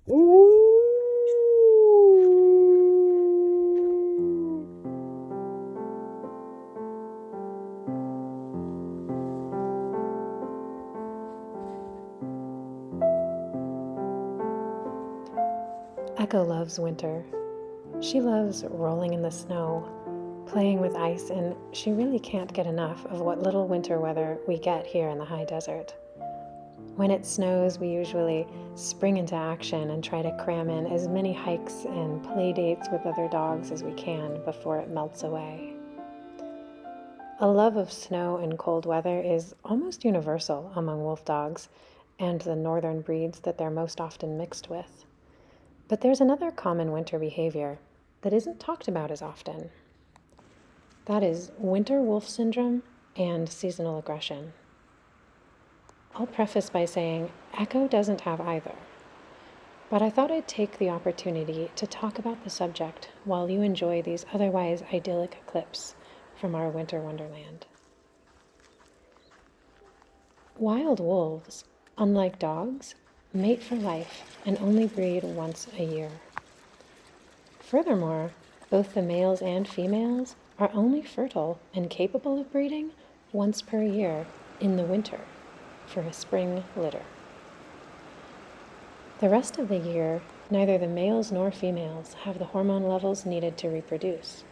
Echo loves winter. She loves rolling in the snow, playing with ice, and she really can't get enough of what little winter weather we get here in the high desert. When it snows, we usually spring into action and try to cram in as many hikes and play dates with other dogs as we can before it melts away. A love of snow and cold weather is almost universal among wolf dogs and the northern breeds that they're most often mixed with. But there's another common winter behavior that isn't talked about as often. That is winter wolf syndrome and seasonal aggression. I'll preface by saying Echo doesn't have either, but I thought I'd take the opportunity to talk about the subject while you enjoy these otherwise idyllic clips from our winter wonderland. Wild wolves, unlike dogs, mate for life and only breed once a year. Furthermore, both the males and females are only fertile and capable of breeding once per year in the winter for a spring litter. The rest of the year, neither the males nor females have the hormone levels needed to reproduce.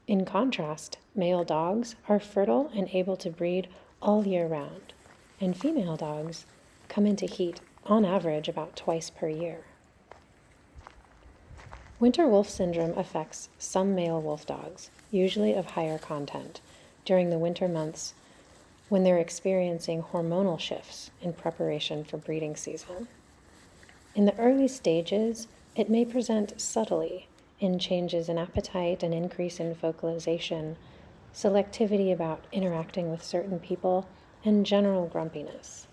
In contrast, male dogs are fertile and able to breed all year round, and female dogs come into heat on average about twice per year. Winter wolf syndrome affects some male wolf dogs, usually of higher content, during the winter months when they're experiencing hormonal shifts in preparation for breeding season. In the early stages, it may present subtly in changes in appetite, an increase in vocalization, selectivity about interacting with certain people, and general grumpiness.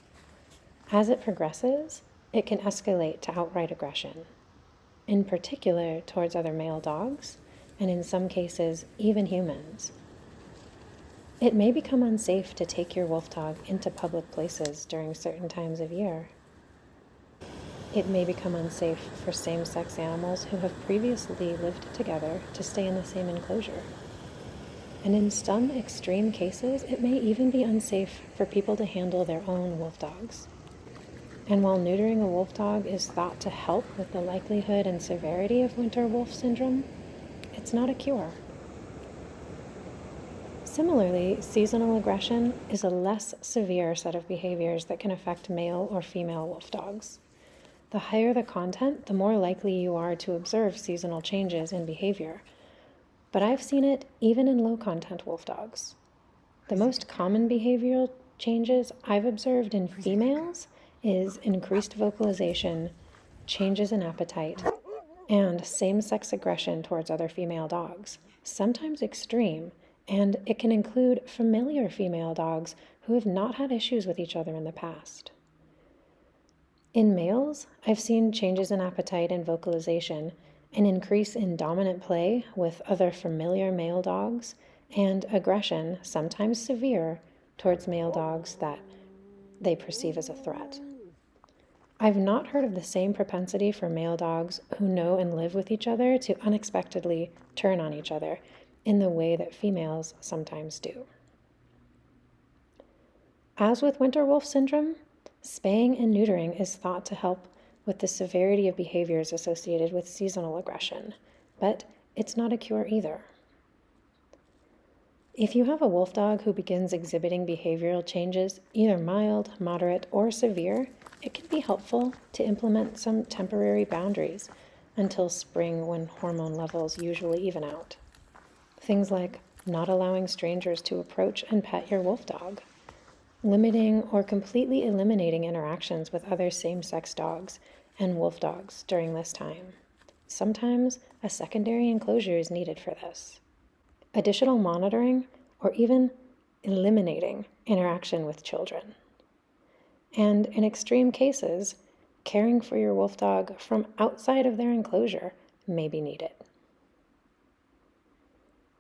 As it progresses, it can escalate to outright aggression, in particular towards other male dogs, and in some cases, even humans. It may become unsafe to take your wolf dog into public places during certain times of year. It may become unsafe for same-sex animals who have previously lived together to stay in the same enclosure. And in some extreme cases, it may even be unsafe for people to handle their own wolf dogs. And while neutering a wolf dog is thought to help with the likelihood and severity of winter wolf syndrome, it's not a cure. Similarly, seasonal aggression is a less severe set of behaviors that can affect male or female wolf dogs. The higher the content, the more likely you are to observe seasonal changes in behavior. But I've seen it even in low-content wolf dogs. The most common behavioral changes I've observed in females is increased vocalization, changes in appetite, and same-sex aggression towards other female dogs, sometimes extreme, and it can include familiar female dogs who have not had issues with each other in the past. In males, I've seen changes in appetite and vocalization, an increase in dominant play with other familiar male dogs, and aggression, sometimes severe, towards male dogs that they perceive as a threat. I've not heard of the same propensity for male dogs who know and live with each other to unexpectedly turn on each other in the way that females sometimes do. As with winter wolf syndrome, spaying and neutering is thought to help with the severity of behaviors associated with seasonal aggression, but it's not a cure either. If you have a wolf dog who begins exhibiting behavioral changes, either mild, moderate, or severe, it can be helpful to implement some temporary boundaries until spring when hormone levels usually even out. Things like not allowing strangers to approach and pet your wolf dog, limiting or completely eliminating interactions with other same-sex dogs and wolf dogs during this time. Sometimes a secondary enclosure is needed for this. Additional monitoring, or even eliminating interaction with children. And in extreme cases, caring for your wolf dog from outside of their enclosure may be needed.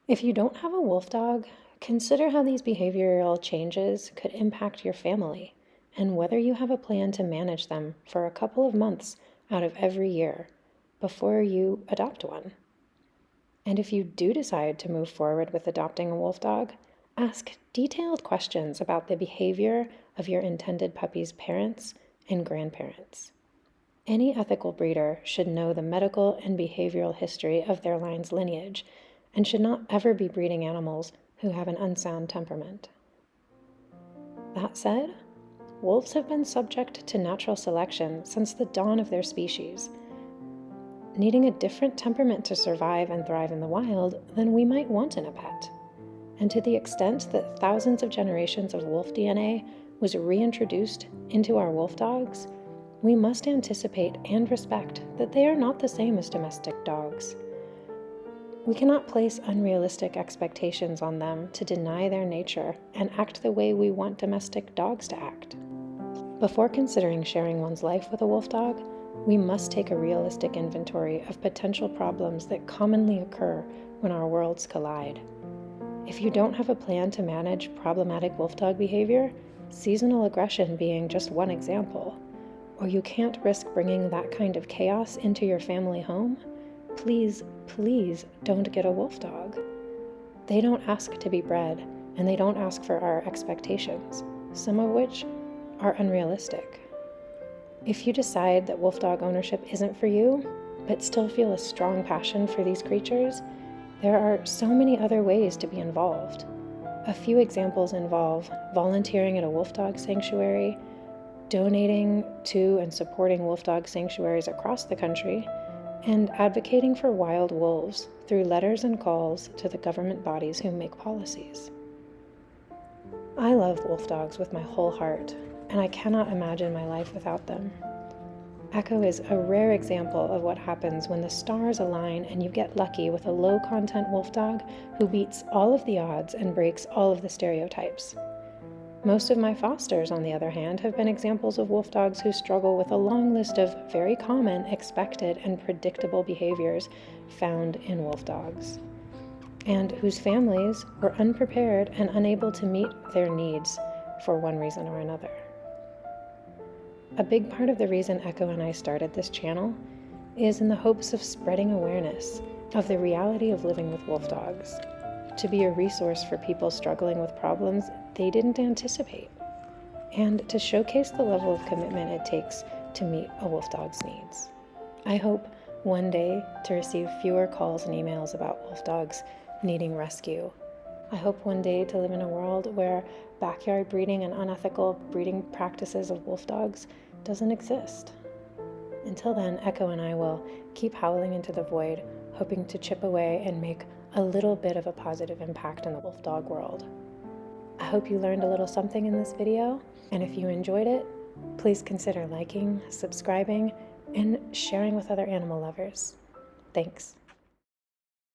If you don't have a wolf dog, consider how these behavioral changes could impact your family and whether you have a plan to manage them for a couple of months out of every year before you adopt one. And if you do decide to move forward with adopting a wolf dog, ask detailed questions about the behavior of your intended puppy's parents and grandparents. Any ethical breeder should know the medical and behavioral history of their line's lineage and should not ever be breeding animals who have an unsound temperament. That said, wolves have been subject to natural selection since the dawn of their species, needing a different temperament to survive and thrive in the wild than we might want in a pet. And to the extent that thousands of generations of wolf DNA was reintroduced into our wolf dogs, we must anticipate and respect that they are not the same as domestic dogs. We cannot place unrealistic expectations on them to deny their nature and act the way we want domestic dogs to act. Before considering sharing one's life with a wolf dog, we must take a realistic inventory of potential problems that commonly occur when our worlds collide. If you don't have a plan to manage problematic wolf dog behavior, seasonal aggression being just one example, or you can't risk bringing that kind of chaos into your family home, please don't get a wolf dog. They don't ask to be bred, and they don't ask for our expectations, some of which are unrealistic. If you decide that wolf dog ownership isn't for you, but still feel a strong passion for these creatures, there are so many other ways to be involved. A few examples involve volunteering at a wolf dog sanctuary, donating to and supporting wolf dog sanctuaries across the country, and advocating for wild wolves through letters and calls to the government bodies who make policies. I love wolf dogs with my whole heart, and I cannot imagine my life without them. Echo is a rare example of what happens when the stars align and you get lucky with a low-content wolf dog who beats all of the odds and breaks all of the stereotypes. Most of my fosters, on the other hand, have been examples of wolf dogs who struggle with a long list of very common, expected, and predictable behaviors found in wolf dogs, and whose families were unprepared and unable to meet their needs for one reason or another. A big part of the reason Echo and I started this channel is in the hopes of spreading awareness of the reality of living with wolf dogs, to be a resource for people struggling with problems they didn't anticipate, and to showcase the level of commitment it takes to meet a wolf dog's needs. I hope one day to receive fewer calls and emails about wolf dogs needing rescue. I hope one day to live in a world where backyard breeding and unethical breeding practices of wolf dogs doesn't exist. Until then, Echo and I will keep howling into the void, hoping to chip away and make a little bit of a positive impact in the wolf dog world. I hope you learned a little something in this video, and if you enjoyed it, please consider liking, subscribing, and sharing with other animal lovers. Thanks.